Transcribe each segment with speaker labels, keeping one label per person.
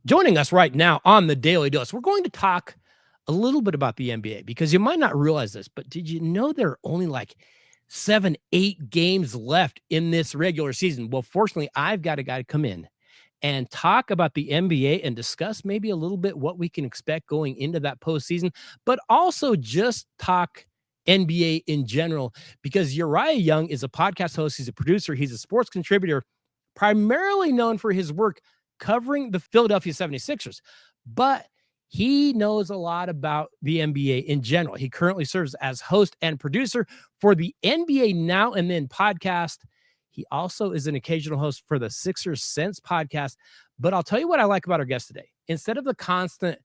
Speaker 1: Joining us right now on the Daily Dose, we're going to talk a little bit about the NBA because you might not realize this, but did you know there are only like 7, 8 games left in this regular season? Well, fortunately, I've got a guy to come in and talk about the NBA and discuss maybe a little bit what we can expect going into that postseason, but also just talk NBA in general because Uriah Young is a podcast host, he's a producer, he's a sports contributor, primarily known for his work covering the Philadelphia 76ers, but he knows a lot about the NBA in general. He currently serves as host and producer for the NBA Now and Then podcast. He also is an occasional host for the Sixers Sense podcast. But I'll tell you what I like about our guest today. Instead of the constant,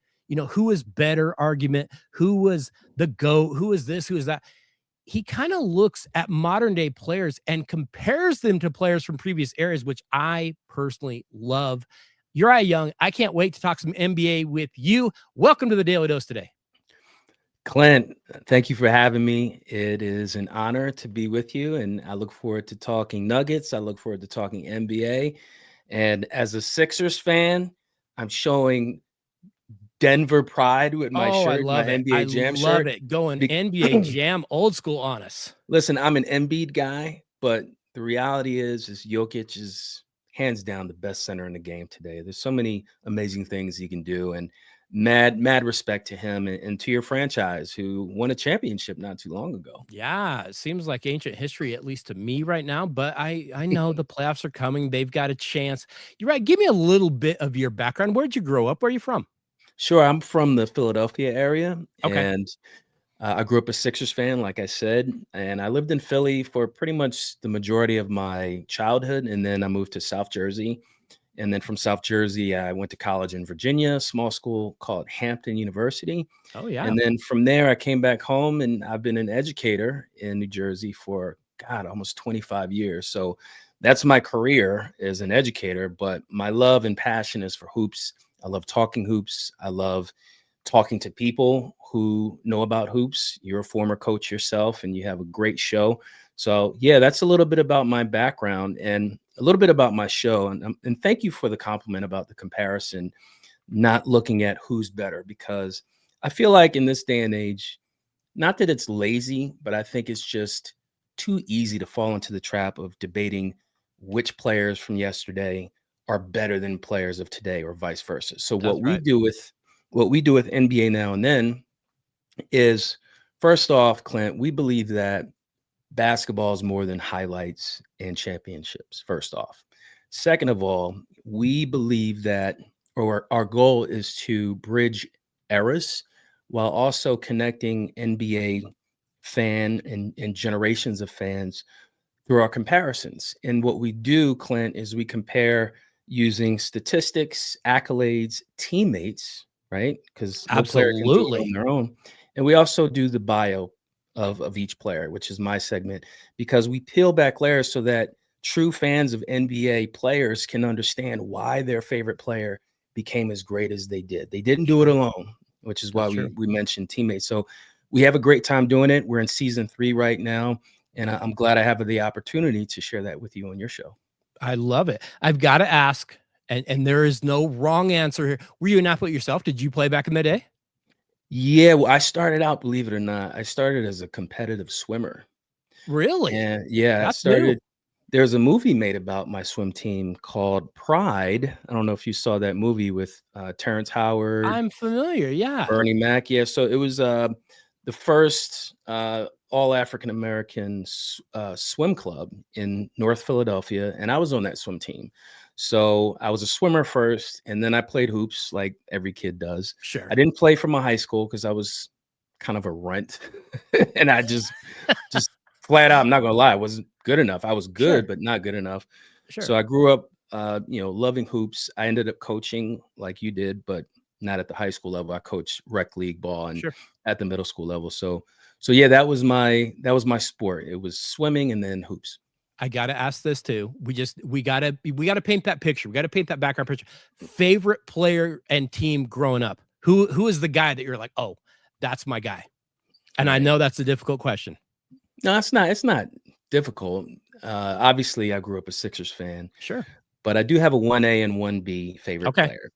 Speaker 1: who is better argument, who was the GOAT, who is this, who is that, he kind of looks at modern day players and compares them to players from previous eras, which I personally love. Uriah Young, I can't wait to talk some NBA with you. Welcome to the Daily Dose today.
Speaker 2: Clint, thank you for having me. It is an honor to be with you, and I look forward to talking Nuggets. I look forward to talking NBA. And as a Sixers fan, I'm showing Denver pride with my
Speaker 1: I
Speaker 2: shirt, my
Speaker 1: love it.
Speaker 2: NBA Jam
Speaker 1: I love
Speaker 2: shirt.
Speaker 1: it. Going NBA Jam, old school on us.
Speaker 2: Listen, I'm an Embiid guy, but the reality is Jokic is hands down the best center in the game today. There's so many amazing things he can do, and mad respect to him and to your franchise who won a championship not too long ago.
Speaker 1: Yeah, it seems like ancient history, at least to me right now, but I know the playoffs are coming. They've got a chance. You're right. Give me a little bit of your background. Where'd you grow up? Where are you from?
Speaker 2: Sure, I'm from the Philadelphia area,
Speaker 1: Okay.
Speaker 2: and I grew up a Sixers fan, like I said, and I lived in Philly for pretty much the majority of my childhood, and then I moved to South Jersey. And then from South Jersey, I went to college in Virginia, a small school called Hampton University.
Speaker 1: Oh, yeah.
Speaker 2: And then from there, I came back home, and I've been an educator in New Jersey for, God, almost 25 years. So that's my career as an educator. But my love and passion is for hoops. I love talking hoops. I love talking to people who know about hoops. You're a former coach yourself, and you have a great show. So, yeah, that's a little bit about my background and a little bit about my show. And thank you for the compliment about the comparison, not looking at who's better, because I feel like in this day and age, not that it's lazy, but I think it's just too easy to fall into the trap of debating which players from yesterday are better than players of today or vice versa. So
Speaker 1: That's right.
Speaker 2: what we do with NBA Now and Then is, first off, Clint, we believe that basketball is more than highlights and championships, first off. Second of all, we believe that, or our goal is to bridge eras while also connecting NBA and generations of fans through our comparisons. And what we do, Clint, is we compare using statistics, accolades, teammates, right? Because no player can do it on
Speaker 1: Absolutely.
Speaker 2: their own. And we also do the bio of each player, which is my segment, because we peel back layers so that true fans of NBA players can understand why their favorite player became as great as they did. They didn't do it alone, which is why
Speaker 1: That's true.
Speaker 2: we mentioned teammates. So we have a great time doing it. We're in season 3 right now, and I'm glad I have the opportunity to share that with you on your show.
Speaker 1: I love it. I've got to ask, and there is no wrong answer here. Were you an athlete yourself? Did you play back in the day?
Speaker 2: Yeah, well, I started out, believe it or not, I started as a competitive swimmer.
Speaker 1: Really?
Speaker 2: And yeah, I
Speaker 1: That's new.
Speaker 2: started there's a movie made about my swim team called Pride. I don't know if you saw that movie with Terrence Howard,
Speaker 1: I'm familiar. Yeah.
Speaker 2: Bernie Mac. Yeah, so it was the first all African American swim club in North Philadelphia, and I was on that swim team. So I was a swimmer first, and then I played hoops like every kid does.
Speaker 1: Sure.
Speaker 2: I didn't play for my high school because I was kind of a runt, and I just flat out, I'm not gonna lie, I wasn't good enough. I was good,
Speaker 1: Sure.
Speaker 2: but not good enough.
Speaker 1: Sure.
Speaker 2: So I grew up, loving hoops. I ended up coaching like you did, but not at the high school level. I coached rec league ball and
Speaker 1: Sure.
Speaker 2: at the middle school level. So yeah, that was my sport. It was swimming and then hoops.
Speaker 1: I gotta ask this too. We gotta paint that picture. We gotta paint that background picture. Favorite player and team growing up. Who is the guy that you're like, oh, that's my guy? And I
Speaker 2: Right.
Speaker 1: know that's a difficult question.
Speaker 2: No, it's not difficult. Obviously, I grew up a Sixers fan,
Speaker 1: Sure.
Speaker 2: but I do have a 1A and 1B favorite
Speaker 1: Okay.
Speaker 2: player.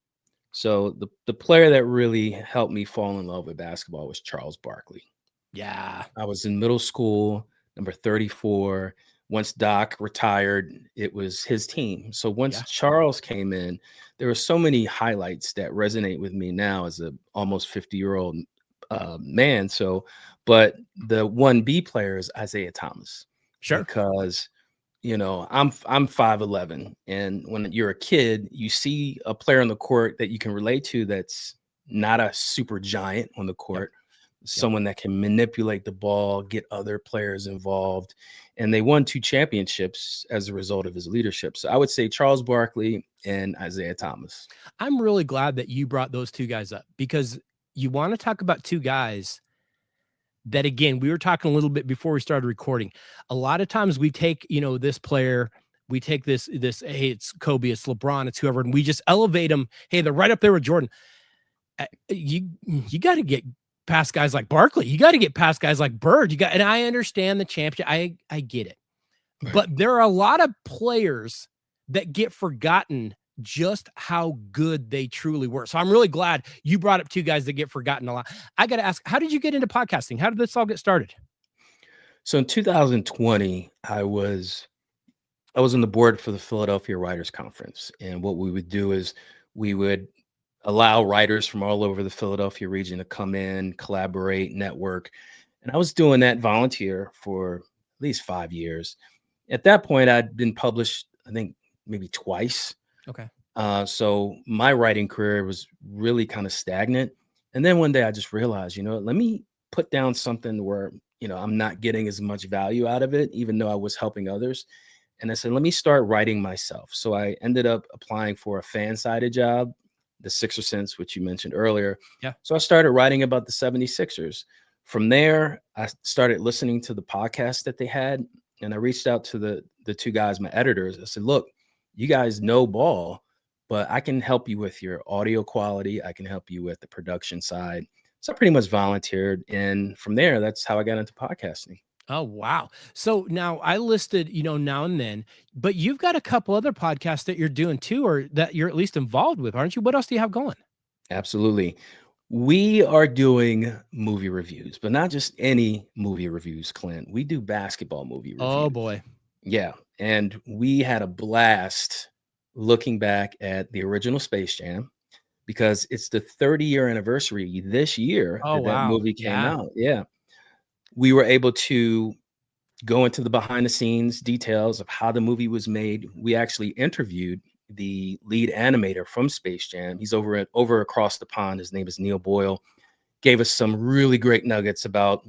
Speaker 2: So the player that really helped me fall in love with basketball was Charles Barkley.
Speaker 1: Yeah.
Speaker 2: I was in middle school, number 34. Once Doc retired, it was his team. So once
Speaker 1: Yeah.
Speaker 2: Charles came in, there were so many highlights that resonate with me now as a almost 50-year-old man. So, but the 1B player is Isaiah Thomas
Speaker 1: Sure.
Speaker 2: because I'm 5'11", and when you're a kid, you see a player on the court that you can relate to that's not a super giant on the
Speaker 1: Yep.
Speaker 2: court,
Speaker 1: Yep.
Speaker 2: someone that can manipulate the ball, get other players involved. And they won 2 championships as a result of his leadership. So I would say Charles Barkley and Isaiah Thomas.
Speaker 1: I'm really glad that you brought those two guys up because you want to talk about two guys that, again, we were talking a little bit before we started recording. A lot of times we take, this player, we take this, hey, it's Kobe, it's LeBron, it's whoever, and we just elevate them. Hey, they're right up there with Jordan. You got to get past guys like Barkley. You got to get past guys like Bird. And I understand the championship. I get it.
Speaker 2: Right.
Speaker 1: But there are a lot of players that get forgotten just how good they truly were. So I'm really glad you brought up two guys that get forgotten a lot. I got to ask, how did you get into podcasting? How did this all get started?
Speaker 2: So in 2020, I was on the board for the Philadelphia Writers Conference. And what we would do is we would allow writers from all over the Philadelphia region to come in, collaborate, network. And I was doing that volunteer for at least 5 years. At that point, I'd been published, I think, maybe twice.
Speaker 1: Okay.
Speaker 2: So my writing career was really kind of stagnant. And then one day I just realized, let me put down something where, I'm not getting as much value out of it, even though I was helping others. And I said, let me start writing myself. So I ended up applying for a fan-sided job, the Sixer Sense, which you mentioned earlier.
Speaker 1: Yeah.
Speaker 2: So I started writing about the 76ers. From there, I started listening to the podcast that they had. And I reached out to the two guys, my editors. I said, look, you guys know ball, but I can help you with your audio quality. I can help you with the production side. So I pretty much volunteered. And from there, that's how I got into podcasting.
Speaker 1: Oh, wow. So now I listed, now and then, but you've got a couple other podcasts that you're doing too, or that you're at least involved with, aren't you? What else do you have going?
Speaker 2: Absolutely. We are doing movie reviews, but not just any movie reviews, Clint. We do basketball movie reviews.
Speaker 1: Oh boy.
Speaker 2: Yeah. And we had a blast looking back at the original Space Jam because it's the 30-year anniversary this year
Speaker 1: Oh,
Speaker 2: that
Speaker 1: wow.
Speaker 2: movie came
Speaker 1: Yeah.
Speaker 2: out. Yeah. We were able to go into the behind the scenes details of how the movie was made. We actually interviewed the lead animator from Space Jam. He's over across the pond. His name is Neil Boyle. Gave us some really great nuggets about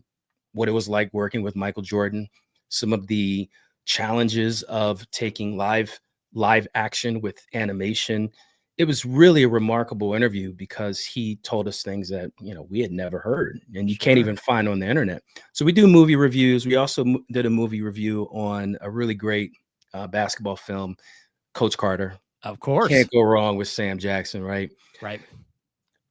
Speaker 2: what it was like working with Michael Jordan, some of the challenges of taking live action with animation. It was really a remarkable interview because he told us things that, we had never heard and you can't
Speaker 1: Sure.
Speaker 2: even find on the internet. So we do movie reviews. We also did a movie review on a really great basketball film, Coach Carter.
Speaker 1: Of course.
Speaker 2: Can't go wrong with Sam Jackson, right?
Speaker 1: Right.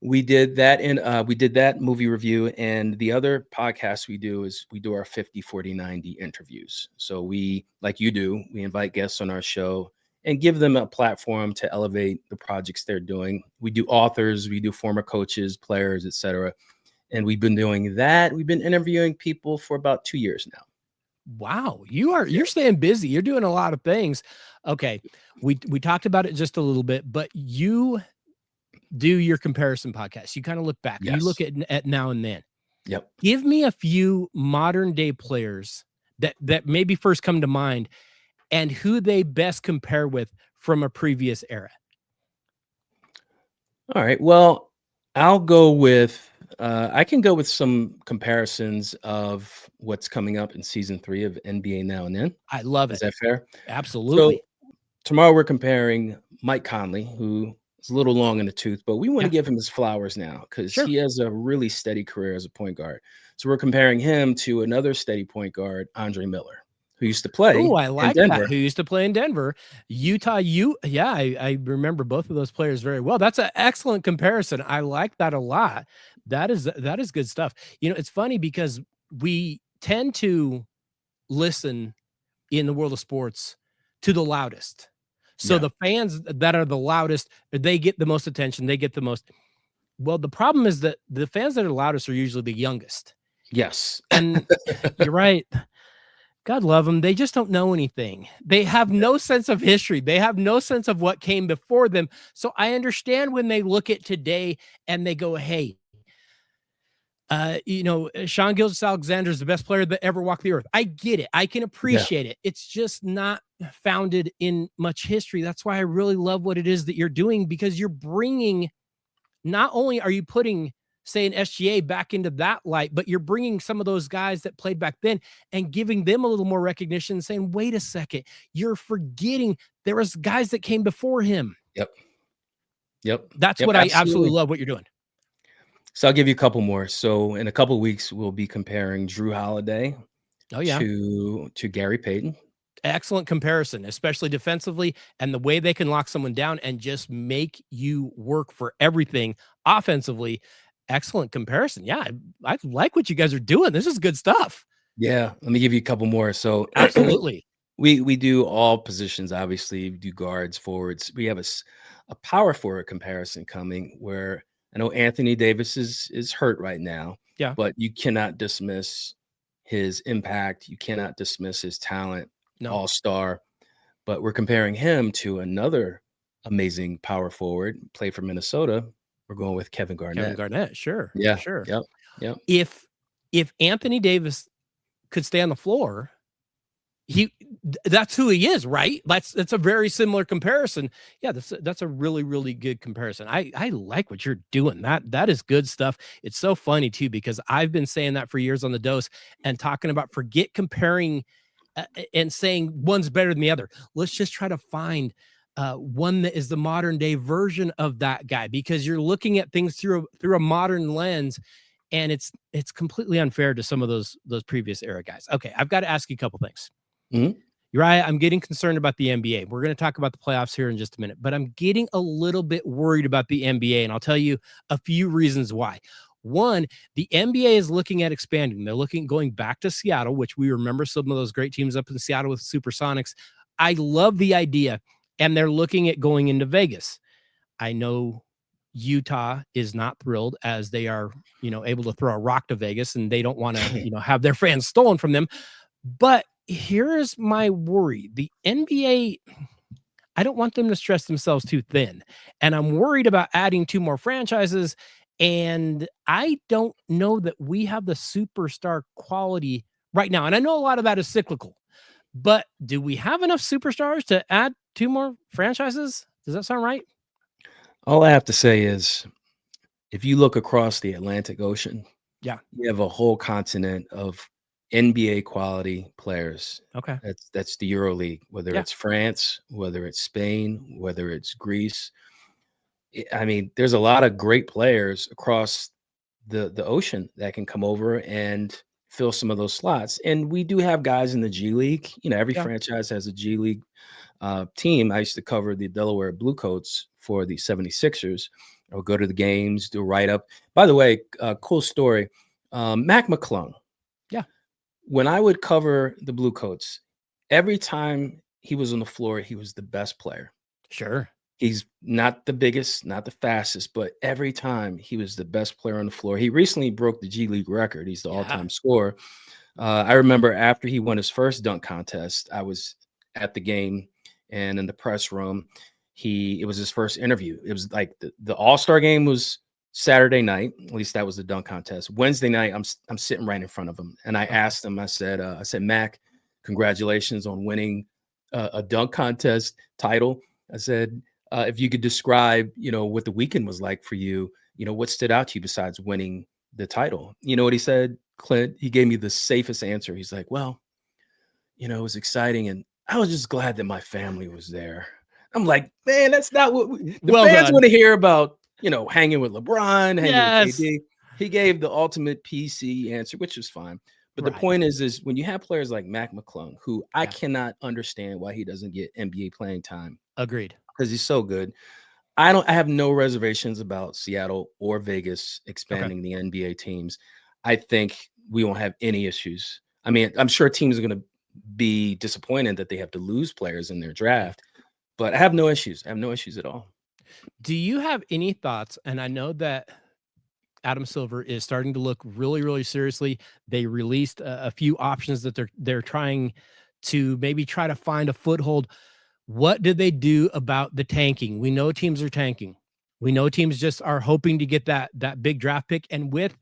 Speaker 2: We did that we did that movie review, and the other podcast we do is we do our 50, 40, 90 interviews. So we, like you do, we invite guests on our show and give them a platform to elevate the projects they're doing. We do authors, we do former coaches, players, etc. And we've been doing that. We've been interviewing people for about 2 years now.
Speaker 1: Wow. You're staying busy. You're doing a lot of things. Okay. We talked about it just a little bit, but you do your comparison podcast. You kind of look back.
Speaker 2: Yes.
Speaker 1: You look at now and then.
Speaker 2: Yep.
Speaker 1: Give me a few modern day players that maybe first come to mind and who they best compare with from a previous era.
Speaker 2: All right. Well, I'll go with I can go with some comparisons of what's coming up in season 3 of NBA Now and Then.
Speaker 1: I love it.
Speaker 2: Is that fair?
Speaker 1: Absolutely.
Speaker 2: So tomorrow we're comparing Mike Conley, who is a little long in the tooth, but we want to give him his flowers now because
Speaker 1: Sure.
Speaker 2: he has a really steady career as a point guard. So we're comparing him to another steady point guard, Andre Miller, who used to play
Speaker 1: Oh, I like
Speaker 2: in Denver.
Speaker 1: that. Who used to play in Denver, Utah. I remember both of those players very well. That's an excellent comparison. I like that a lot. That is good stuff. It's funny because we tend to listen in the world of sports to the loudest. So the fans that are the loudest, they get the most attention. They get the most. Well, the problem is that the fans that are loudest are usually the youngest.
Speaker 2: Yes.
Speaker 1: And you're right. God love them. They just don't know anything. They have no sense of history. They have no sense of what came before them. So I understand when they look at today and they go, hey, Sean Gilgeous-Alexander is the best player that ever walked the earth. I get it. I can appreciate it. It's just not founded in much history. That's why I really love what it is that you're doing, because you're bringing, not only are you putting, say, an SGA back into that light, but you're bringing some of those guys that played back then and giving them a little more recognition and saying, wait a second, you're forgetting there was guys that came before him.
Speaker 2: Yep.
Speaker 1: That's what I absolutely love what you're doing.
Speaker 2: So I'll give you a couple more. So in a couple of weeks, we'll be comparing Drew Holiday to Gary Payton.
Speaker 1: Excellent comparison, especially defensively, and the way they can lock someone down and just make you work for everything offensively. Excellent comparison. Yeah, I like what you guys are doing. This is good stuff.
Speaker 2: Yeah, let me give you a couple more. So
Speaker 1: absolutely,
Speaker 2: we do all positions. Obviously, we do guards, forwards. We have a power forward comparison coming where I know Anthony Davis is hurt right now.
Speaker 1: Yeah,
Speaker 2: but you cannot dismiss his impact. You cannot dismiss his talent. All-star. But we're comparing him to another amazing power forward, played for Minnesota. We're going with Kevin Garnett.
Speaker 1: Sure.
Speaker 2: Yeah.
Speaker 1: Sure.
Speaker 2: Yep.
Speaker 1: If Anthony Davis could stay on the floor, that's who he is, right? That's a very similar comparison. Yeah, that's a really, really good comparison. I like what you're doing. That is good stuff. It's so funny too, because I've been saying that for years on the Dose and talking about forget comparing and saying one's better than the other. Let's just try to find one that is the modern day version of that guy, because you're looking at things through a modern lens, and it's completely unfair to some of those previous era guys. Okay, I've got to ask you a couple things. Uriah, I'm getting concerned about the NBA. We're going to talk about the playoffs here in just a minute, but I'm getting a little bit worried about the NBA, and I'll tell you a few reasons why. One, the NBA is looking at expanding. They're going back to Seattle, which we remember some of those great teams up in Seattle with Supersonics. I love the idea, and they're looking at going into Vegas. I know Utah is not thrilled, as they are, able to throw a rock to Vegas, and they don't want to, have their fans stolen from them. But here's my worry. The NBA, I don't want them to stress themselves too thin, and I'm worried about adding 2 more franchises. And I don't know that we have the superstar quality right now. And I know a lot of that is cyclical, but do we have enough superstars to add 2 more franchises? Does that sound right?
Speaker 2: All I have to say is, if you look across the Atlantic Ocean, you have a whole continent of NBA quality players.
Speaker 1: Okay.
Speaker 2: That's the EuroLeague, whether it's France, whether it's Spain, whether it's Greece. I mean, there's a lot of great players across the ocean that can come over and fill some of those slots. And we do have guys in the G League. Every franchise has a G League team. I used to cover the Delaware Bluecoats for the 76ers. I would go to the games, do a write-up. By the way, cool story. Mac McClung. Yeah. When I would cover the Bluecoats, every time he was on the floor, he was the best player.
Speaker 1: Sure.
Speaker 2: He's not the biggest, not the fastest, but every time he was the best player on the floor. He recently broke the G League record. He's the all-time scorer. I remember after he won his first dunk contest, I was at the game, and in the press room, it was his first interview. It was like the All-Star game was Saturday night. At least that was the dunk contest. Wednesday night, I'm sitting right in front of him, and I asked him. I said, Mac, congratulations on winning a dunk contest title. I said, if you could describe, what the weekend was like for you, what stood out to you besides winning the title? You know what he said, Clint? He gave me the safest answer. He's like, well, it was exciting, and I was just glad that my family was there. I'm like, man, that's not what the fans want to hear about, hanging with LeBron, hanging with KD. He gave the ultimate PC answer, which was fine. But the point is when you have players like Mac McClung, who I cannot understand why he doesn't get NBA playing time.
Speaker 1: Agreed.
Speaker 2: Because he's so good. I have no reservations about Seattle or Vegas expanding the NBA teams. I think we won't have any issues. I mean, I'm sure teams are going to be disappointed that they have to lose players in their draft, But I have no issues. I have no issues at all.
Speaker 1: Do you have any thoughts? And I know that Adam Silver is starting to look really, really seriously. They released a few options that they're trying to maybe try to find a foothold. What did they do about the tanking? We know teams are tanking. We know teams just are hoping to get that big draft pick. And with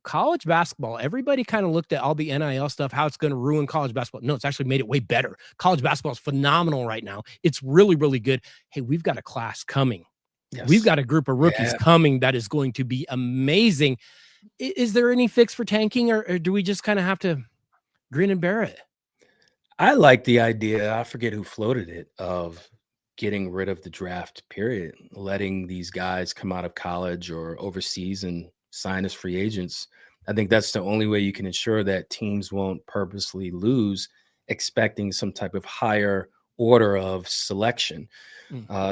Speaker 1: college basketball, everybody kind of looked at all the NIL stuff, how it's going to ruin college basketball. No, it's actually made it way better. College basketball is phenomenal right now. It's really, really good. Hey, we've got a class coming.
Speaker 2: Yes.
Speaker 1: We've got a group of rookies coming that is going to be amazing. Is there any fix for tanking, or do we just kind of have to grin and bear it?
Speaker 2: I like the idea. I forget who floated it, of getting rid of the draft period, letting these guys come out of college or overseas and sign as free agents. I think that's the only way you can ensure that teams won't purposely lose, expecting some type of higher order of selection.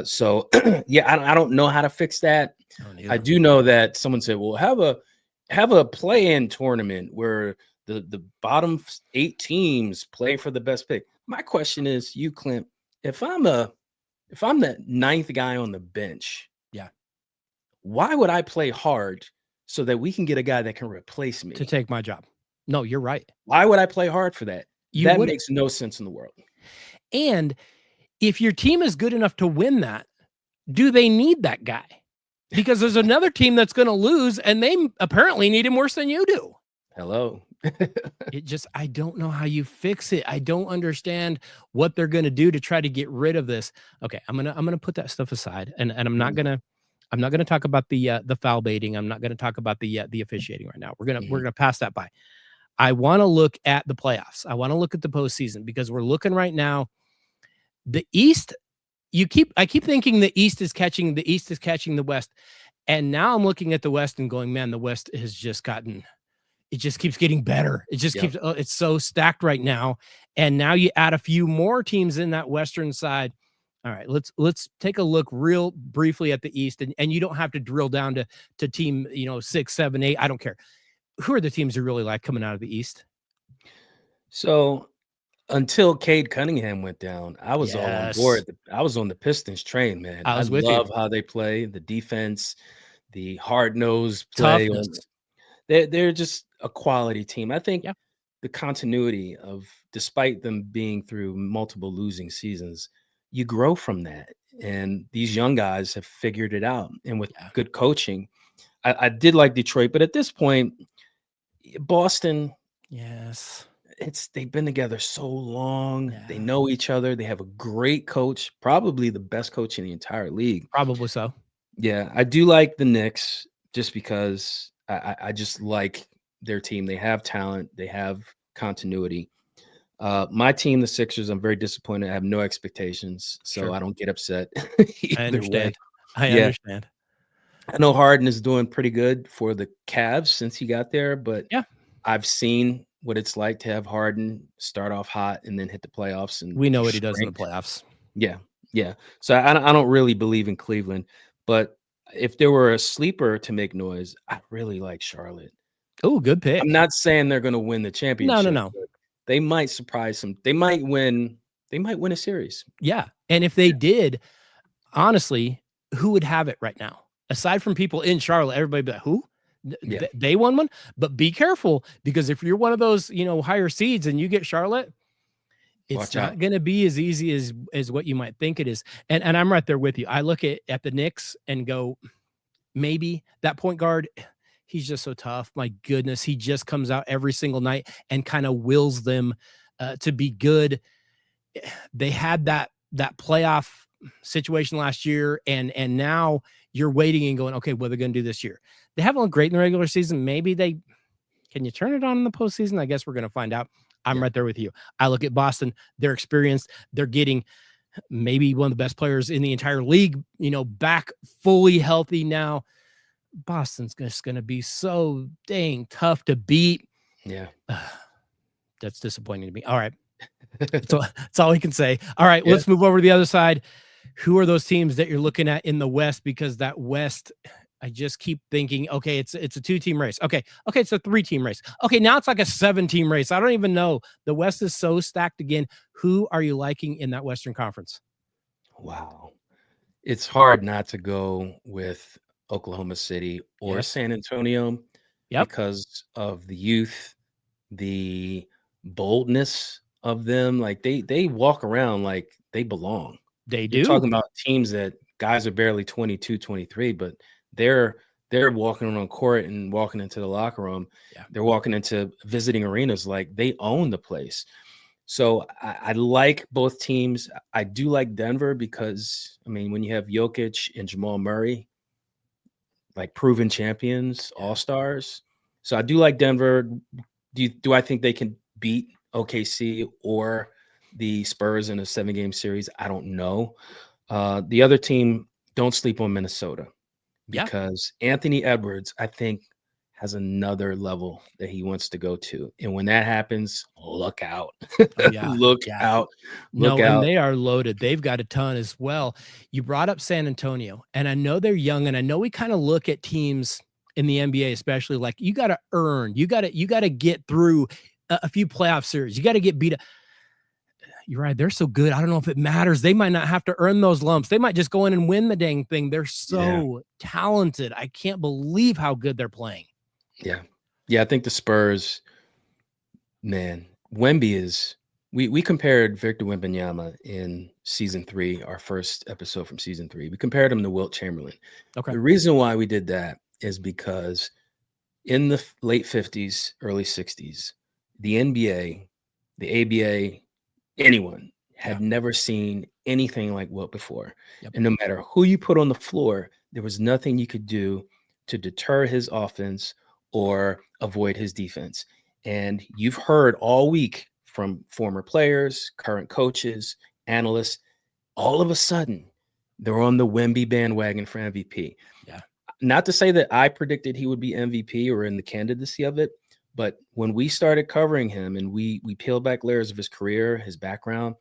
Speaker 2: So yeah, I don't know how to fix that. I do know that someone said, well, have a play-in tournament where the bottom 8 teams play for the best pick. My question is, Clint, if I'm the 9th guy on the bench, why would I play hard so that we can get a guy that can replace me
Speaker 1: to take my job? No, you're right.
Speaker 2: Why would I play hard for that? That makes no sense in the world.
Speaker 1: And if your team is good enough to win that, do they need that guy? Because there's another team that's going to lose, and they apparently need him worse than you do.
Speaker 2: Hello.
Speaker 1: I don't know how you fix it. I don't understand what they're going to do to try to get rid of this. Okay, I'm gonna put that stuff aside, and I'm not gonna talk about the foul baiting. I'm not gonna talk about the officiating right now. We're gonna pass that by. I want to look at the playoffs. I want to look at the postseason, because we're looking right now. The East, I keep thinking the East is catching the West, and now I'm looking at the West and going, man, the West has just gotten. It just keeps getting better. It just keeps. It's so stacked right now, and now you add a few more teams in that Western side. All right, let's take a look real briefly at the East, and you don't have to drill down to team 6, 7, 8. I don't care. Who are the teams you really like coming out of the East?
Speaker 2: So until Cade Cunningham went down, I was all on board. I was on the Pistons train, man. I love how they play, the defense, the hard-nosed play. They're just a quality team. I think the continuity of, despite them being through multiple losing seasons, you grow from that. And these young guys have figured it out. And with good coaching, I did like Detroit, but at this point, Boston, they've been together so long. They know each other. They have a great coach, probably the best coach in the entire league.
Speaker 1: Probably so.
Speaker 2: Yeah, I do like the Knicks just because I just like their team. They have talent. They have continuity. My team, the Sixers, I'm very disappointed. I have no expectations, so I don't get upset.
Speaker 1: I understand. I understand.
Speaker 2: I know Harden is doing pretty good for the Cavs since he got there, but I've seen what it's like to have Harden start off hot and then hit the playoffs. And
Speaker 1: we know what he does in the playoffs.
Speaker 2: Yeah. So I don't really believe in Cleveland, but if there were a sleeper to make noise, I really like Charlotte.
Speaker 1: Oh, good pick.
Speaker 2: I'm not saying they're going to win the championship.
Speaker 1: No.
Speaker 2: They might surprise them. They might win a series.
Speaker 1: Yeah. And if they did, honestly, who would have it right now? Aside from people in Charlotte, everybody be like, who? They won one. But be careful, because if you're one of those, higher seeds and you get Charlotte, it's not going to be as easy as what you might think it is. And I'm right there with you. I look at the Knicks and go, maybe that point guard, he's just so tough. My goodness. He just comes out every single night and kind of wills them to be good. They had that playoff situation last year, and now you're waiting and going, okay, what are they going to do this year? They haven't looked great in the regular season. Maybe can you turn it on in the postseason? I guess we're going to find out. I'm right there with you. I look at Boston. They're experienced. They're getting maybe one of the best players in the entire league, back fully healthy now. Boston's just going to be so dang tough to beat.
Speaker 2: Yeah.
Speaker 1: That's disappointing to me. All right. That's all we can say. All right, let's move over to the other side. Who are those teams that you're looking at in the West? Because that West, I just keep thinking, okay, it's a 2-team race. Okay, it's a 3-team race. Okay, now it's like a 7-team race. I don't even know. The West is so stacked again. Who are you liking in that Western Conference?
Speaker 2: Wow. It's hard not to go with Oklahoma City or
Speaker 1: Yes.
Speaker 2: San Antonio
Speaker 1: Yep.
Speaker 2: because of the youth, the boldness of them. Like they walk around like they belong.
Speaker 1: They
Speaker 2: You're
Speaker 1: do.
Speaker 2: talking about teams that guys are barely 22, 23, but they're they're walking around court and walking into the locker room.
Speaker 1: Yeah.
Speaker 2: They're walking into visiting arenas like they own the place. So I like both teams. I do like Denver because I mean, when you have Jokic and Jamal Murray, like proven champions,
Speaker 1: Yeah.
Speaker 2: all stars. So I do like Denver. Do I think they can beat OKC or the Spurs in a 7-game series? I don't know. The other team, don't sleep on Minnesota
Speaker 1: Yeah.
Speaker 2: because Anthony Edwards, I think, has another level that he wants to go to. And when that happens, look out.
Speaker 1: Oh, yeah.
Speaker 2: Look
Speaker 1: Yeah.
Speaker 2: out. Look
Speaker 1: No, and
Speaker 2: out.
Speaker 1: they are loaded. They've got a ton as well. You brought up San Antonio, and I know they're young, and I know we kind of look at teams in the NBA, especially like you got to earn, you got to get through a few playoff series. You got to get beat up. You're right. They're so good. I don't know if it matters. They might not have to earn those lumps. They might just go in and win the dang thing. They're
Speaker 2: Yeah.
Speaker 1: so talented. I can't believe how good they're playing.
Speaker 2: Yeah. Yeah. I think the Spurs, man, Wemby is. We compared Victor Wembanyama in season 3, our first episode from season 3. We compared him to Wilt Chamberlain.
Speaker 1: Okay.
Speaker 2: The reason why we did that is because in the late 50s, early 60s, the NBA, the ABA, anyone had never seen anything like Wilt before.
Speaker 1: Yep.
Speaker 2: And no matter who you put on the floor, there was nothing you could do to deter his offense or avoid his defense. And you've heard all week from former players, current coaches, analysts, all of a sudden they're on the Wemby bandwagon for MVP.
Speaker 1: Yeah.
Speaker 2: Not to say that I predicted he would be MVP or in the candidacy of it, but when we started covering him and we peeled back layers of his career, his background,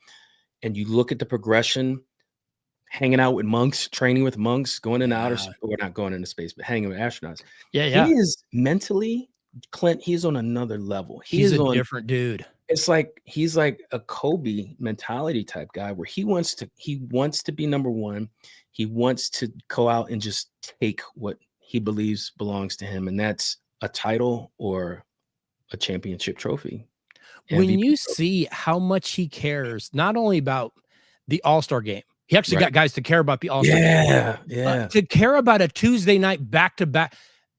Speaker 2: and you look at the progression, hanging out with monks, training with monks, going in outer space, or not going into space, but hanging with astronauts.
Speaker 1: Yeah.
Speaker 2: He is mentally, Clint, he's on another level.
Speaker 1: He's a different dude.
Speaker 2: It's like he's like a Kobe mentality type guy where he wants to be number one. He wants to go out and just take what he believes belongs to him, and that's a title or a championship trophy.
Speaker 1: When
Speaker 2: MVP
Speaker 1: you
Speaker 2: trophy.
Speaker 1: see how much he cares, not only about the All-Star game, he actually
Speaker 2: Right.
Speaker 1: got guys to care about the All-Star game.
Speaker 2: Yeah.
Speaker 1: To care about a Tuesday night back-to-back.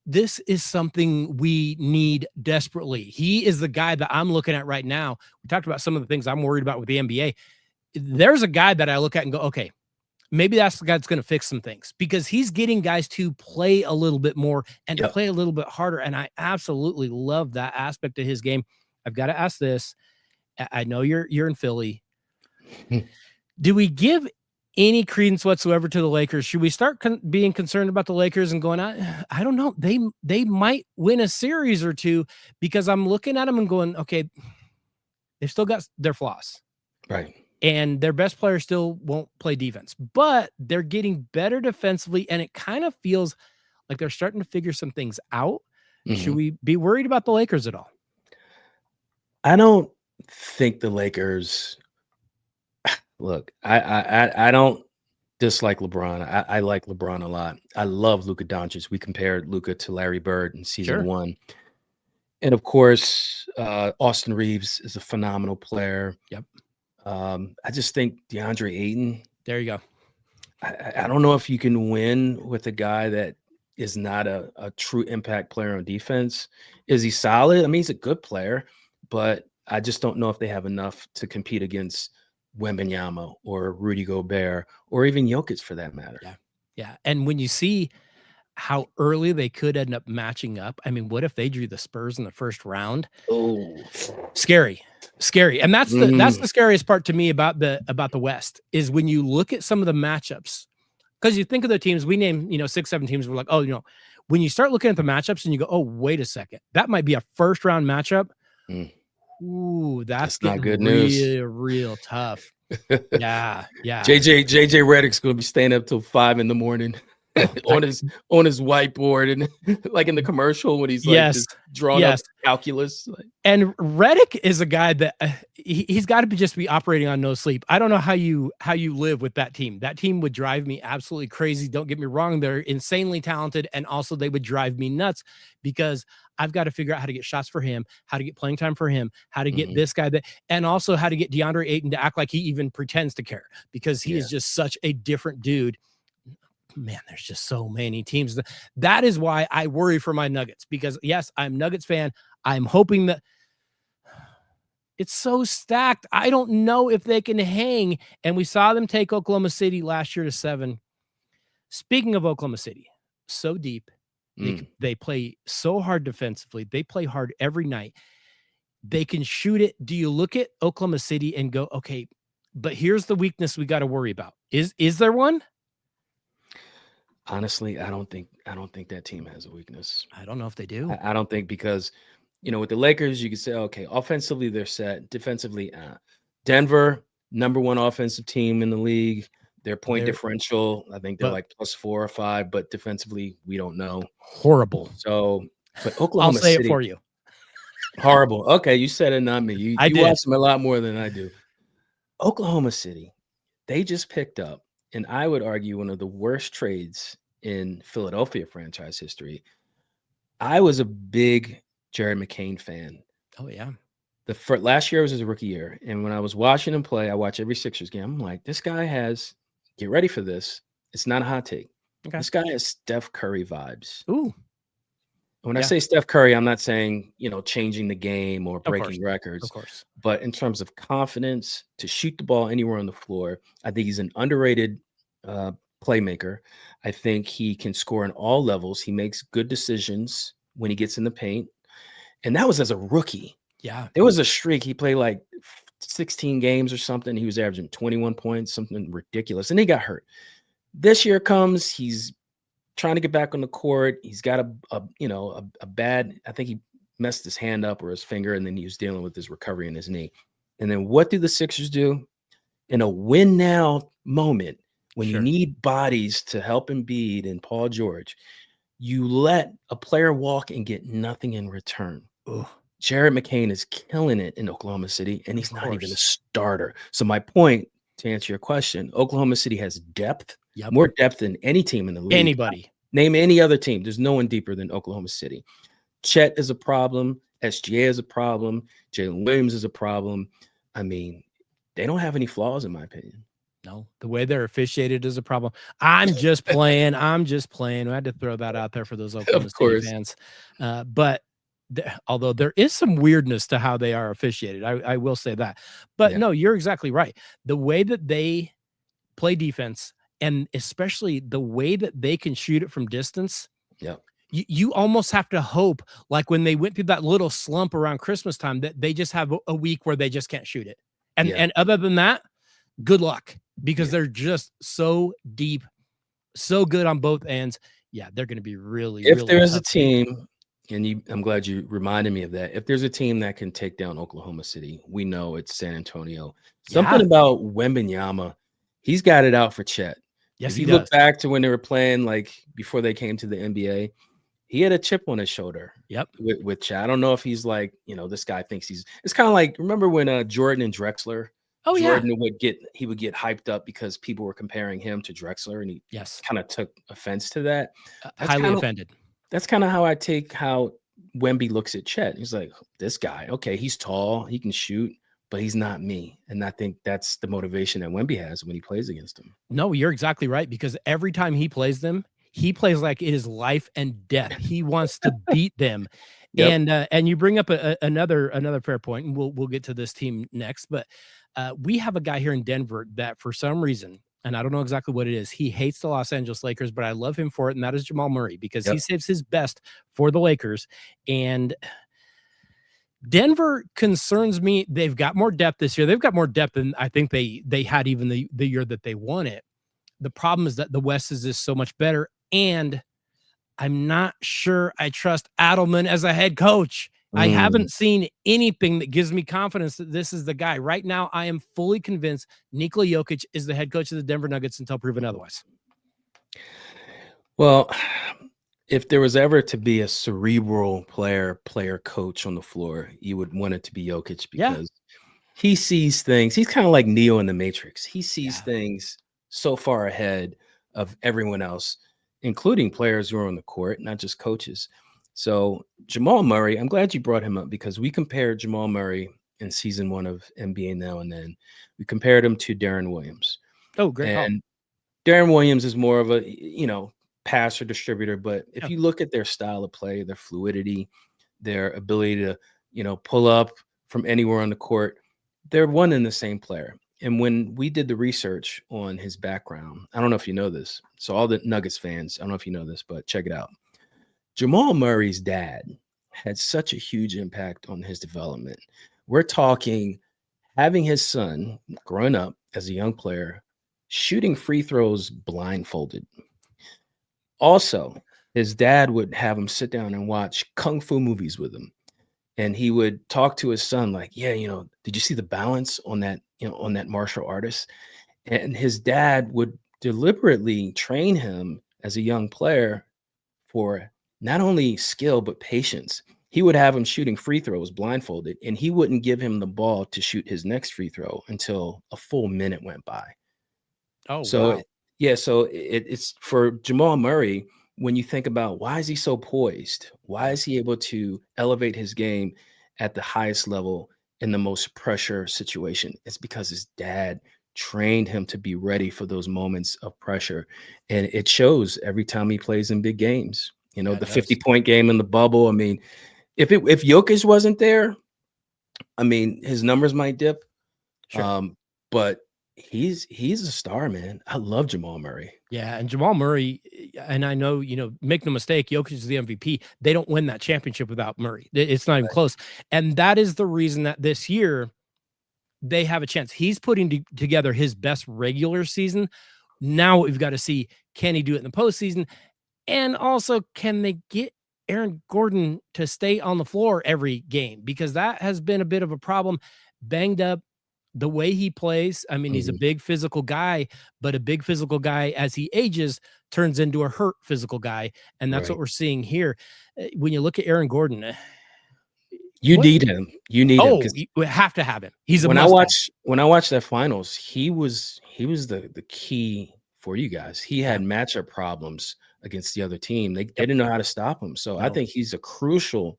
Speaker 1: This is something we need desperately. He is the guy that I'm looking at right now. We talked about some of the things I'm worried about with the NBA. There's a guy that I look at and go, okay, maybe that's the guy that's going to fix some things because he's getting guys to play a little bit more and to play a little bit harder. And I absolutely love that aspect of his game. I've got to ask this. I know you're in Philly. Do we give any credence whatsoever to the Lakers? Should we start being concerned about the Lakers and going, I don't know. They might win a series or two because I'm looking at them and going, okay, they've still got their flaws.
Speaker 2: Right.
Speaker 1: And their best player still won't play defense, but they're getting better defensively. And it kind of feels like they're starting to figure some things out.
Speaker 2: Mm-hmm.
Speaker 1: Should we be worried about the Lakers at all?
Speaker 2: I don't think the Lakers look, I don't dislike LeBron. I like LeBron a lot. I love Luka Doncic. We compared Luka to Larry Bird in season 1. And of course, Austin Reeves is a phenomenal player.
Speaker 1: Yep.
Speaker 2: I just think DeAndre Ayton.
Speaker 1: There you go.
Speaker 2: I don't know if you can win with a guy that is not a true impact player on defense. Is he solid? I mean, he's a good player, but I just don't know if they have enough to compete against Wembanyama or Rudy Gobert or even Jokic for that matter.
Speaker 1: Yeah. And when you see how early they could end up matching up, I mean, what if they drew the Spurs in the first round?
Speaker 2: Oh,
Speaker 1: scary. And that's the scariest part to me about the West is when you look at some of the matchups, because you think of the teams we name, 6-7 teams. We're like, oh, when you start looking at the matchups and you go, oh, wait a second, that might be a first round matchup. Ooh, that's
Speaker 2: not good news.
Speaker 1: Real tough. Yeah.
Speaker 2: JJ Redick's gonna be staying up till 5 a.m. on his whiteboard and like in the commercial when he's like
Speaker 1: yes,
Speaker 2: just drawing up
Speaker 1: yes.
Speaker 2: calculus. Like,
Speaker 1: And Reddick is a guy that he's got to just be operating on no sleep. I don't know how you live with that team. That team would drive me absolutely crazy. Don't get me wrong; they're insanely talented, and also they would drive me nuts because I've got to figure out how to get shots for him, how to get playing time for him, how to get this guy that, and also how to get DeAndre Ayton to act like he even pretends to care because he is just such a different dude. Man, there's just so many teams. That is why I worry for my Nuggets because yes, I'm Nuggets fan. I'm hoping that it's so stacked. I don't know if they can hang. And we saw them take Oklahoma City last year to 7. Speaking of Oklahoma City, so deep. They play so hard defensively. They play hard every night. They can shoot it. Do you look at Oklahoma City and go, okay, but here's the weakness we got to worry about. Is there one?
Speaker 2: honestly, I don't think that team has a weakness.
Speaker 1: I don't know if they do.
Speaker 2: I don't think because, with the Lakers, you could say, okay, offensively they're set, defensively, Denver, #1 offensive team in the league. Their point differential, I think they're like +4 or 5, but defensively, we don't know.
Speaker 1: Horrible.
Speaker 2: So, but
Speaker 1: I'll
Speaker 2: Oklahoma
Speaker 1: say
Speaker 2: City,
Speaker 1: it for you.
Speaker 2: horrible. Okay, you said it, not me. You
Speaker 1: I did.
Speaker 2: watch them a lot more than I do. Oklahoma City, they just picked up, and I would argue one of the worst trades in Philadelphia franchise history. I was a big Jared McCain fan.
Speaker 1: Oh, yeah.
Speaker 2: Last year was his rookie year, and when I was watching him play, I watch every Sixers game. I'm like, this guy has, get ready for this. It's not a hot take.
Speaker 1: Okay.
Speaker 2: This guy has Steph Curry vibes.
Speaker 1: Ooh.
Speaker 2: When I say Steph Curry, I'm not saying, changing the game or breaking records.
Speaker 1: Of course.
Speaker 2: But in terms of confidence to shoot the ball anywhere on the floor, I think he's an underrated playmaker. I think he can score on all levels. He makes good decisions when he gets in the paint. And that was as a rookie.
Speaker 1: Yeah.
Speaker 2: There was a streak. He played like 16 games or something. He was averaging 21 points, something ridiculous. And he got hurt. This year comes, he's trying to get back on the court. He's got a bad, I think he messed his hand up or his finger, and then he was dealing with his recovery in his knee. And then what do the Sixers do? In a win now moment, when you need bodies to help Embiid and Paul George, you let a player walk and get nothing in return.
Speaker 1: Ugh.
Speaker 2: Jared McCain is killing it in Oklahoma City, and he's not even a starter. So my point, to answer your question, Oklahoma City has depth, more depth than any team in the league.
Speaker 1: Anybody.
Speaker 2: Name any other team. There's no one deeper than Oklahoma City. Chet is a problem. SGA is a problem. Jalen Williams is a problem. I mean, they don't have any flaws, in my opinion.
Speaker 1: No, the way they're officiated is a problem. I'm just playing. I had to throw that out there for those Oklahoma City fans. But although there is some weirdness to how they are officiated, I will say that. But no, you're exactly right. The way that they play defense, and especially the way that they can shoot it from distance.
Speaker 2: Yeah.
Speaker 1: You almost have to hope, like when they went through that little slump around Christmas time, that they just have a week where they just can't shoot it. And other than that, good luck, because they're just so deep, so good on both ends. Yeah, they're going to be really,
Speaker 2: if there's a team, and I'm glad you reminded me of that. If there's a team that can take down Oklahoma City, we know it's San Antonio. Something about Wembanyama, he's got it out for Chet.
Speaker 1: Yes,
Speaker 2: if you look back to when they were playing, like before they came to the NBA, he had a chip on his shoulder.
Speaker 1: Yep.
Speaker 2: With Chet. I don't know if he's like, this guy thinks it's kind of like, remember when Jordan and Drexler?
Speaker 1: Oh,
Speaker 2: Jordan would get hyped up because people were comparing him to Drexler, and he kind of took offense to that.
Speaker 1: Highly offended.
Speaker 2: That's kind of how I take how Wemby looks at Chet. He's like, this guy, okay, he's tall, he can shoot, but he's not me. And I think that's the motivation that Wemby has when he plays against him.
Speaker 1: No, you're exactly right, because every time he plays them, he plays like it is life and death. He wants to beat them. And you bring up another fair point, and we'll get to this team next. But we have a guy here in Denver that, for some reason, and I don't know exactly what it is, he hates the Los Angeles Lakers, but I love him for it, and that is Jamal Murray, because he saves his best for the Lakers. And Denver concerns me. They've got more depth this year. They've got more depth than I think they had even the year that they won it. The problem is that the West is just so much better, and I'm not sure I trust Adelman as a head coach. I haven't seen anything that gives me confidence that this is the guy. Right now, I am fully convinced Nikola Jokic is the head coach of the Denver Nuggets until proven otherwise.
Speaker 2: Well, if there was ever to be a cerebral player coach on the floor, you would want it to be Jokic
Speaker 1: Yeah.
Speaker 2: because he sees things. He's kind of like Neo in the Matrix. He sees
Speaker 1: Yeah.
Speaker 2: things so far ahead of everyone else, including players who are on the court, not just coaches. So Jamal Murray, I'm glad you brought him up because we compared Jamal Murray in season 1 of NBA Now and Then. We compared him to Darren Williams.
Speaker 1: Oh, great call.
Speaker 2: And Darren Williams is more of a, passer distributor, but if
Speaker 1: Yeah.
Speaker 2: you look at their style of play, their fluidity, their ability to, pull up from anywhere on the court, they're one and the same player. And when we did the research on his background, I don't know if you know this. So all the Nuggets fans, I don't know if you know this, but check it out. Jamal Murray's dad had such a huge impact on his development. We're talking having his son growing up as a young player, shooting free throws blindfolded. Also, his dad would have him sit down and watch kung fu movies with him. And he would talk to his son like, yeah, did you see the balance on that, on that martial artist? And his dad would deliberately train him as a young player for not only skill, but patience. He would have him shooting free throws blindfolded, and he wouldn't give him the ball to shoot his next free throw until a full minute went by.
Speaker 1: Oh,
Speaker 2: So,
Speaker 1: wow.
Speaker 2: yeah, so it's for Jamal Murray. When you think about why is he so poised? Why is he able to elevate his game at the highest level in the most pressure situation? It's because his dad trained him to be ready for those moments of pressure. And it shows every time he plays in big games.
Speaker 1: Yeah, it
Speaker 2: The
Speaker 1: does.
Speaker 2: 50-point game in the bubble. I mean, if Jokic wasn't there, I mean, his numbers might dip.
Speaker 1: Sure.
Speaker 2: But he's a star, man. I love Jamal Murray.
Speaker 1: Yeah, and Jamal Murray, and I know, make no mistake, Jokic is the MVP. They don't win that championship without Murray. It's not even close. And that is the reason that this year they have a chance. He's putting together his best regular season. Now what we've got to see, can he do it in the postseason? And also, can they get Aaron Gordon to stay on the floor every game? Because that has been a bit of a problem. Banged up, the way he plays. I mean, he's a
Speaker 2: Mhm.
Speaker 1: big physical guy, but a big physical guy as he ages turns into a hurt physical guy. And that's what
Speaker 2: Right.
Speaker 1: we're seeing here. When you look at Aaron Gordon,
Speaker 2: You
Speaker 1: what?
Speaker 2: need him. You need him
Speaker 1: Oh,
Speaker 2: because
Speaker 1: you have to have him. He's a
Speaker 2: when I
Speaker 1: must have.
Speaker 2: watch when I watched that finals, he was the key for you guys. He
Speaker 1: Yeah.
Speaker 2: had matchup problems against the other team. They
Speaker 1: Yep.
Speaker 2: didn't know how to stop him. So I
Speaker 1: No.
Speaker 2: think he's a crucial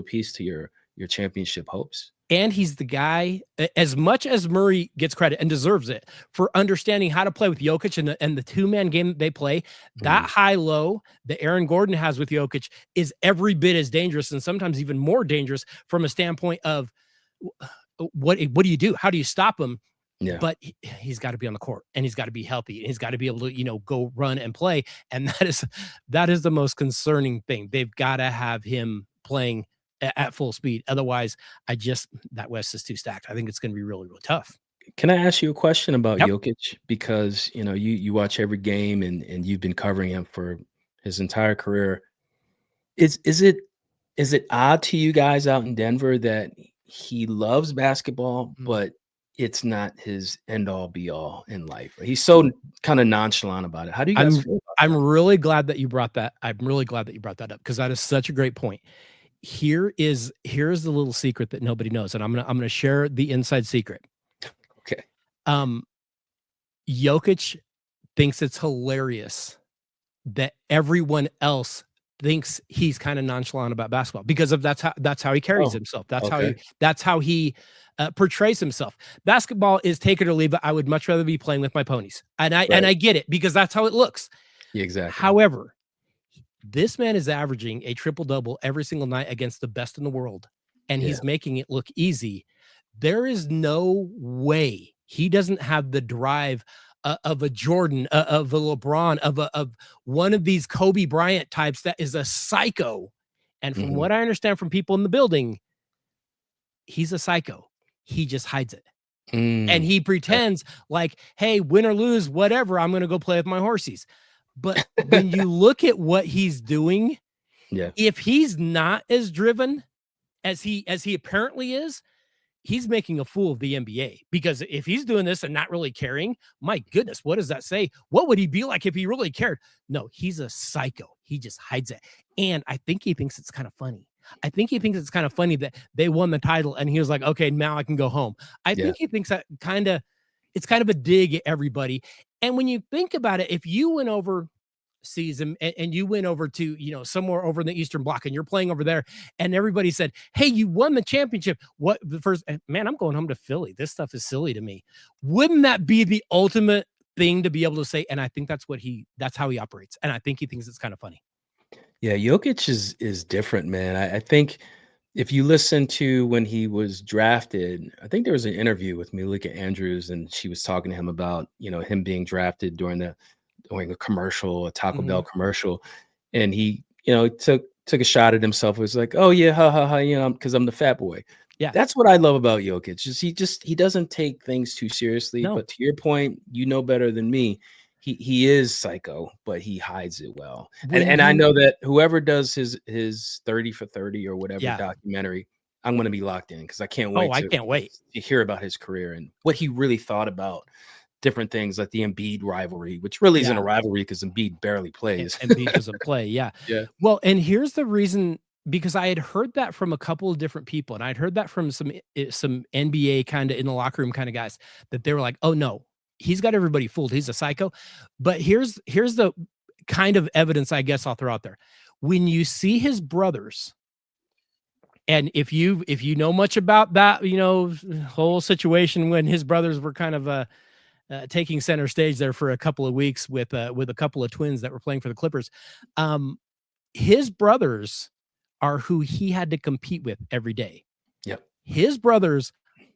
Speaker 2: piece to your championship hopes.
Speaker 1: And he's the guy, as much as Murray gets credit and deserves it for understanding how to play with Jokic and the two-man game that they play, that
Speaker 2: Mhm.
Speaker 1: high-low that Aaron Gordon has with Jokic is every bit as dangerous and sometimes even more dangerous from a standpoint of what do you do? How do you stop him?
Speaker 2: Yeah.
Speaker 1: But he's got to be on the court and he's got to be healthy and he's got to be able to, go run and play. And that is the most concerning thing. They've got to have him playing at full speed. Otherwise, that West is too stacked. I think it's going to be really, really tough.
Speaker 2: Can I ask you a question about
Speaker 1: Yep.
Speaker 2: Jokic? Because, you watch every game and you've been covering him for his entire career. Is it odd to you guys out in Denver that he loves basketball,
Speaker 1: Mm.
Speaker 2: but it's not his end all be all in life? He's so kind of nonchalant about it. How do you guys feel about
Speaker 1: I'm
Speaker 2: that?
Speaker 1: really glad that you brought that. I'm really glad that you brought that up because that is such a great point. Here's the little secret that nobody knows, and I'm gonna share the inside secret.
Speaker 2: Okay.
Speaker 1: Jokic thinks it's hilarious that everyone else thinks he's kind of nonchalant about basketball because of that's how he carries
Speaker 2: Oh,
Speaker 1: himself. That's
Speaker 2: okay.
Speaker 1: how he portrays himself. Basketball is take it or leave it. I would much rather be playing with my ponies, and
Speaker 2: Right.
Speaker 1: I get it because that's how it looks.
Speaker 2: Yeah, exactly.
Speaker 1: However, this man is averaging a triple double every single night against the best in the world, and
Speaker 2: Yeah.
Speaker 1: he's making it look easy. There is no way he doesn't have the drive of a Jordan, of a LeBron, of one of these Kobe Bryant types that is a psycho. And from
Speaker 2: Mhm.
Speaker 1: what I understand from people in the building, he's a psycho. He just hides it. And he
Speaker 2: Okay.
Speaker 1: pretends like, hey, win or lose, whatever, I'm going to go play with my horsies. But when you look at what he's doing,
Speaker 2: Yeah.
Speaker 1: if he's not as driven as he apparently is, he's making a fool of the NBA, because if he's doing this and not really caring, my goodness, what does that say? What would he be like if he really cared? No, he's a psycho. He just hides it. And I think he thinks it's kind of funny. I think he thinks it's kind of funny that they won the title and he was like, okay, now I can go home. I think he thinks that it's kind of a dig at everybody. And when you think about it, if you went overseas and you went over to, somewhere over in the Eastern Bloc and you're playing over there and everybody said, hey, you won the championship. What the first, man, I'm going home to Philly. This stuff is silly to me. Wouldn't that be the ultimate thing to be able to say? And I think that's how he operates. And I think he thinks it's kind of funny.
Speaker 2: Yeah, Jokic is different, man. I think if you listen to when he was drafted, I think there was an interview with Malika Andrews, and she was talking to him about him being drafted during a commercial, a Taco Bell commercial, and he took a shot at himself. It was like, oh yeah, ha ha ha, because I'm the fat boy.
Speaker 1: Yeah,
Speaker 2: that's what I love about Jokic. He doesn't take things too seriously.
Speaker 1: No.
Speaker 2: But to your point, better than me. He is psycho, but he hides it well. And I know that whoever does his 30 for 30 or whatever documentary, I'm going to be locked in because I can't wait.
Speaker 1: I can't wait
Speaker 2: to hear about his career and what he really thought about different things like the Embiid rivalry, which really isn't a rivalry because Embiid barely plays.
Speaker 1: Embiid doesn't play. Yeah.
Speaker 2: Yeah.
Speaker 1: Well, and here's the reason, because I had heard that from a couple of different people, and I'd heard that from some NBA kind of in the locker room kind of guys, that they were like, oh no, he's got everybody fooled. He's a psycho. But here's the kind of evidence I guess I'll throw out there. When you see his brothers, and if you know much about that, whole situation when his brothers were kind of taking center stage there for a couple of weeks with a couple of twins that were playing for the Clippers, his brothers are who he had to compete with every day.
Speaker 2: Yep.
Speaker 1: His brothers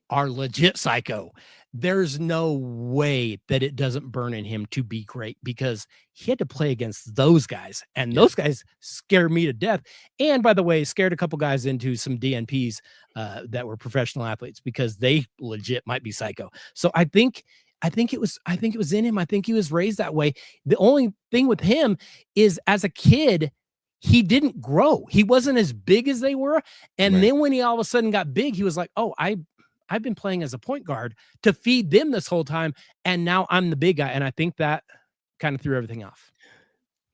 Speaker 1: are legit psycho. There's no way that it doesn't burn in him to be great, because he had to play against those guys, and those guys scare me to death. And by the way, scared a couple guys into some DNPs that were professional athletes, because they legit might be psycho. So I think it was in him. I think he was raised that way. The only thing with him is, as a kid, he didn't grow. He wasn't as big as they were. And then when he all of a sudden got big, he was like, oh, I've been playing as a point guard to feed them this whole time, and now I'm the big guy. And I think that kind of threw everything off.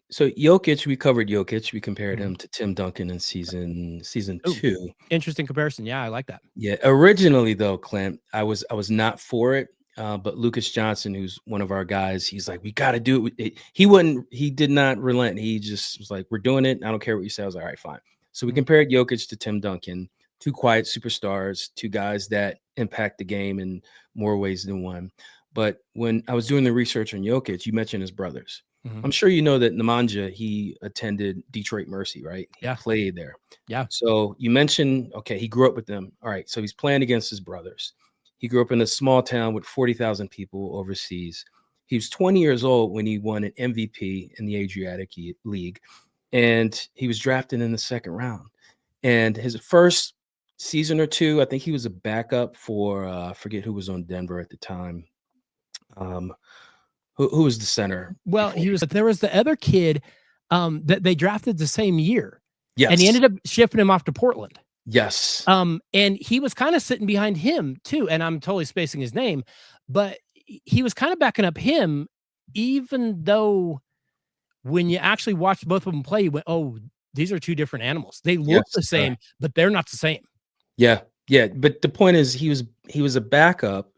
Speaker 2: So Jokic, we covered Jokic. We compared him to Tim Duncan in season 2.
Speaker 1: Interesting comparison. Yeah, I like that.
Speaker 2: Yeah. Originally, though, Clint, I was not for it. But Lucas Johnson, who's one of our guys, he's like, we got to do it. He did not relent. He just was like, we're doing it. I don't care what you say. I was like, all right, fine. So we compared Jokic to Tim Duncan, 2 quiet superstars, 2 guys that impact the game in more ways than one. But when I was doing the research on Jokic, you mentioned his brothers. I'm sure you know that Nemanja, he attended Detroit Mercy, right? He played there.
Speaker 1: Yeah.
Speaker 2: So you mentioned, okay, he grew up with them. All right. So he's playing against his brothers. He grew up in a small town with 40,000 people overseas. He was 20 years old when he won an MVP in the Adriatic League, and he was drafted in the 2nd round. And his first season or 2, I think he was a backup for I forget who was on Denver at the time. Who was the center?
Speaker 1: Well, there was the other kid that they drafted the same year.
Speaker 2: Yes.
Speaker 1: And he ended up shipping him off to Portland.
Speaker 2: Yes.
Speaker 1: And he was kind of sitting behind him too. And I'm totally spacing his name, but he was kind of backing up him, even though when you actually watched both of them play, you went, oh, these are 2 different animals. They look the same, but they're not the same.
Speaker 2: Yeah. Yeah. But the point is he was a backup.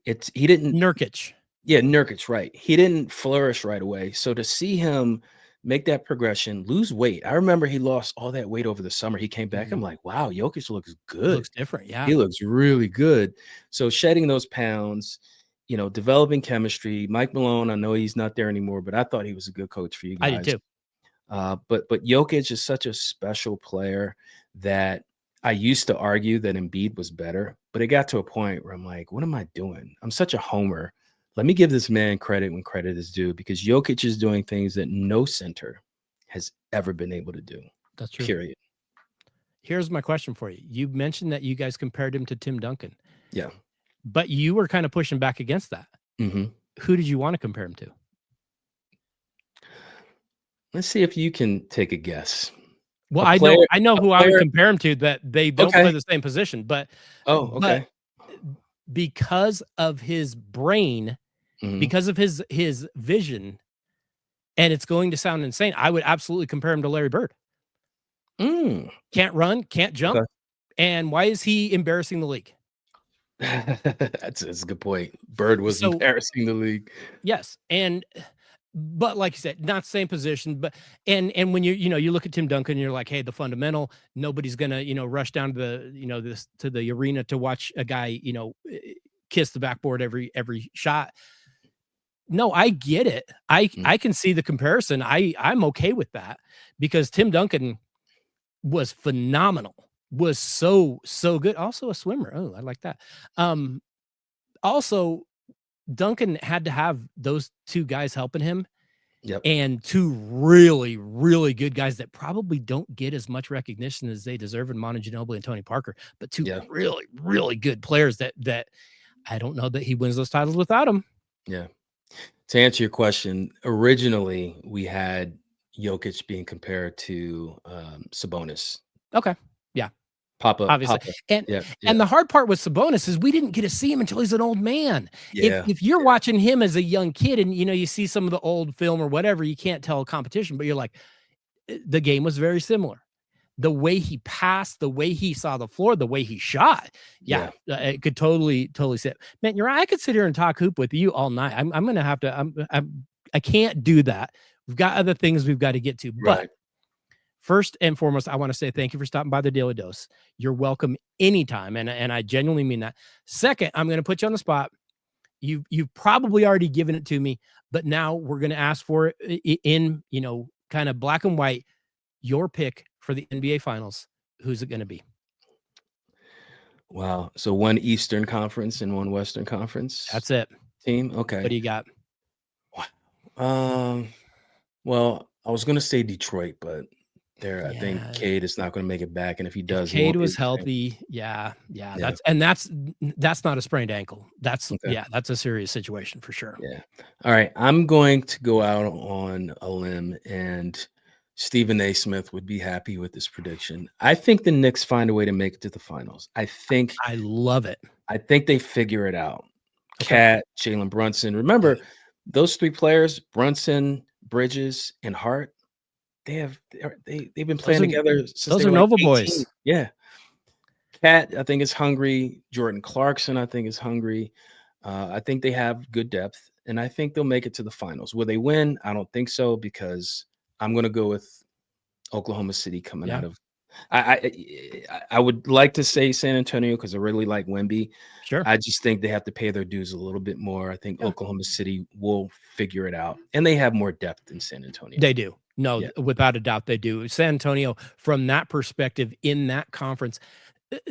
Speaker 2: He didn't
Speaker 1: Nurkic.
Speaker 2: Yeah, Nurkic, right. He didn't flourish right away. So to see him make that progression, lose weight. I remember he lost all that weight over the summer. He came back. I'm like, wow, Jokic looks good.
Speaker 1: He looks different. Yeah.
Speaker 2: He looks really good. So shedding those pounds, developing chemistry. Mike Malone, I know he's not there anymore, but I thought he was a good coach for you guys.
Speaker 1: I did too.
Speaker 2: But Jokic is such a special player that I used to argue that Embiid was better, but it got to a point where I'm like, what am I doing? I'm such a homer. Let me give this man credit when credit is due, because Jokic is doing things that no center has ever been able to do.
Speaker 1: That's true.
Speaker 2: Period.
Speaker 1: Here's my question for you. You mentioned that you guys compared him to Tim Duncan.
Speaker 2: Yeah.
Speaker 1: But you were kind of pushing back against that.
Speaker 2: Mm-hmm.
Speaker 1: Who did you want to compare him to?
Speaker 2: Let's see if you can take a guess.
Speaker 1: Well, I know who I would compare him to, that they don't play the same position, but
Speaker 2: okay.
Speaker 1: because of his brain,
Speaker 2: Mhm.
Speaker 1: because of his vision, and it's going to sound insane. I would absolutely compare him to Larry Bird.
Speaker 2: Mm.
Speaker 1: Can't run, can't jump,
Speaker 2: Okay.
Speaker 1: and why is he embarrassing the league?
Speaker 2: That's a good point. Bird was
Speaker 1: So
Speaker 2: embarrassing the league.
Speaker 1: yes, and but like you said, not same position, but and when you look at Tim Duncan, you're like, hey, the fundamental, nobody's gonna rush down to the this to the arena to watch a guy kiss the backboard every shot. No, I get it.
Speaker 2: Mm.
Speaker 1: I can see the comparison. I'm okay with that because Tim Duncan was phenomenal. Was so good. Also a swimmer. Oh, I like that. Um, Also Duncan had to have those two guys helping him
Speaker 2: Yep.
Speaker 1: and two really, really good guys that probably don't get as much recognition as they deserve in Manu Ginobili and Tony Parker, but two
Speaker 2: Yeah.
Speaker 1: really, really good players that I don't know that he wins those titles without them.
Speaker 2: Yeah. To answer your question, originally we had Jokic being compared to Sabonis.
Speaker 1: Okay. Yeah.
Speaker 2: Papa,
Speaker 1: Obviously.
Speaker 2: Papa.
Speaker 1: And
Speaker 2: Yeah,
Speaker 1: and
Speaker 2: yeah,
Speaker 1: the hard part with Sabonis is we didn't get to see him until he's an old man.
Speaker 2: yeah,
Speaker 1: If you're
Speaker 2: yeah,
Speaker 1: watching him as a young kid and you see some of the old film or whatever, you can't tell a competition, but you're like, the game was very similar. The way he passed, the way he saw the floor, the way he shot. Yeah,
Speaker 2: yeah.
Speaker 1: it could totally sit. Man, you're right. I could sit here and talk hoop with you all night. I'm gonna have to. I can't do that. We've got other things we've got to get to. But
Speaker 2: Right.
Speaker 1: first and foremost, I want to say thank you for stopping by the Daily Dose. You're welcome anytime, and I genuinely mean that. Second, I'm going to put you on the spot. You've probably already given it to me, but now we're going to ask for it in kind of black and white. Your pick for the NBA Finals. Who's it going to be?
Speaker 2: Wow. So one Eastern Conference and one Western Conference
Speaker 1: That's it.
Speaker 2: team.
Speaker 1: What
Speaker 2: Okay.
Speaker 1: do you got?
Speaker 2: Um. Well, I was gonna say Detroit, but I think
Speaker 1: Yeah,
Speaker 2: Cade is not gonna make it back, and if he
Speaker 1: if
Speaker 2: does, he
Speaker 1: Cade
Speaker 2: won't be
Speaker 1: was
Speaker 2: the same.
Speaker 1: healthy, yeah,
Speaker 2: Yeah.
Speaker 1: that's not a sprained ankle.
Speaker 2: Okay.
Speaker 1: That's a serious situation for sure.
Speaker 2: Yeah. All right. I'm going to go out on a limb, and Stephen A. Smith would be happy with this prediction. I think the Knicks find a way to make it to the finals.
Speaker 1: I love it.
Speaker 2: I think they figure it out.
Speaker 1: Okay.
Speaker 2: Cat, Jalen Brunson. Remember, those three players, Brunson, Bridges, and Hart, they've been
Speaker 1: Those
Speaker 2: playing
Speaker 1: are
Speaker 2: together since
Speaker 1: those
Speaker 2: they
Speaker 1: are
Speaker 2: were like
Speaker 1: Nova
Speaker 2: 18.
Speaker 1: boys.
Speaker 2: Yeah. Cat, I think, is hungry. Jordan Clarkson, I think, is hungry. I think they have good depth, and I think they'll make it to the finals. Will they win? I don't think so because I'm going to go with Oklahoma City coming
Speaker 1: Yeah,
Speaker 2: out of. I would like to say San Antonio because I really like Wemby.
Speaker 1: sure.
Speaker 2: I just think they have to pay their dues a little bit more. I think
Speaker 1: Yeah,
Speaker 2: Oklahoma City will figure it out, and they have more depth than San Antonio.
Speaker 1: they do. No,
Speaker 2: Yeah,
Speaker 1: without a doubt they do. San Antonio, from that perspective in that conference,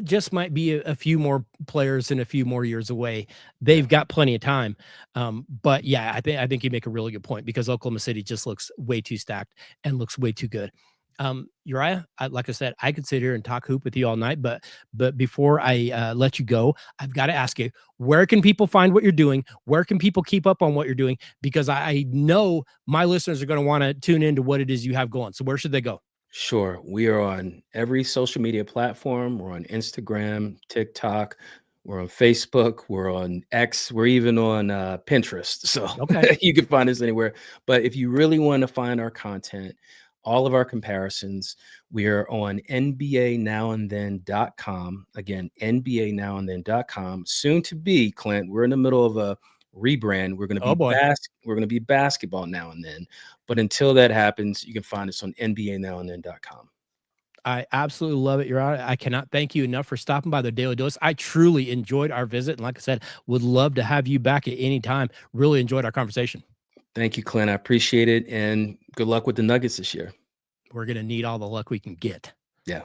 Speaker 1: just might be a few more players and a few more years away.
Speaker 2: yeah.
Speaker 1: They've got plenty of time. But yeah, I think you make a really good point because Oklahoma City just looks way too stacked and looks way too good. Uriah, like I said, I could sit here and talk hoop with you all night, but before I let you go, I've got to ask you, where can people find what you're doing? Where can people keep up on what you're doing? Because I know my listeners are going to want to tune into what it is you have going. So where should they go?
Speaker 2: Sure. We are on every social media platform. We're on Instagram, TikTok. We're on Facebook. We're on X. We're even on Pinterest. So
Speaker 1: Okay.
Speaker 2: you can find us anywhere. But if you really want to find our content, all of our comparisons, we are on NBAnowandthen.com. Again, NBAnowandthen.com. Soon to be, Clint, we're in the middle of a rebrand.
Speaker 1: Oh boy.
Speaker 2: We're going to be basketball now and then. But until that happens, you can find us on NBAnowandthen.com.
Speaker 1: I absolutely love it. I cannot thank you enough for stopping by the Daily Dose. I truly enjoyed our visit. And like I said, would love to have you back at any time. Really enjoyed our conversation.
Speaker 2: Thank you, Clint. I appreciate it. And good luck with the Nuggets this year.
Speaker 1: We're going to need all the luck we can get.
Speaker 2: Yeah.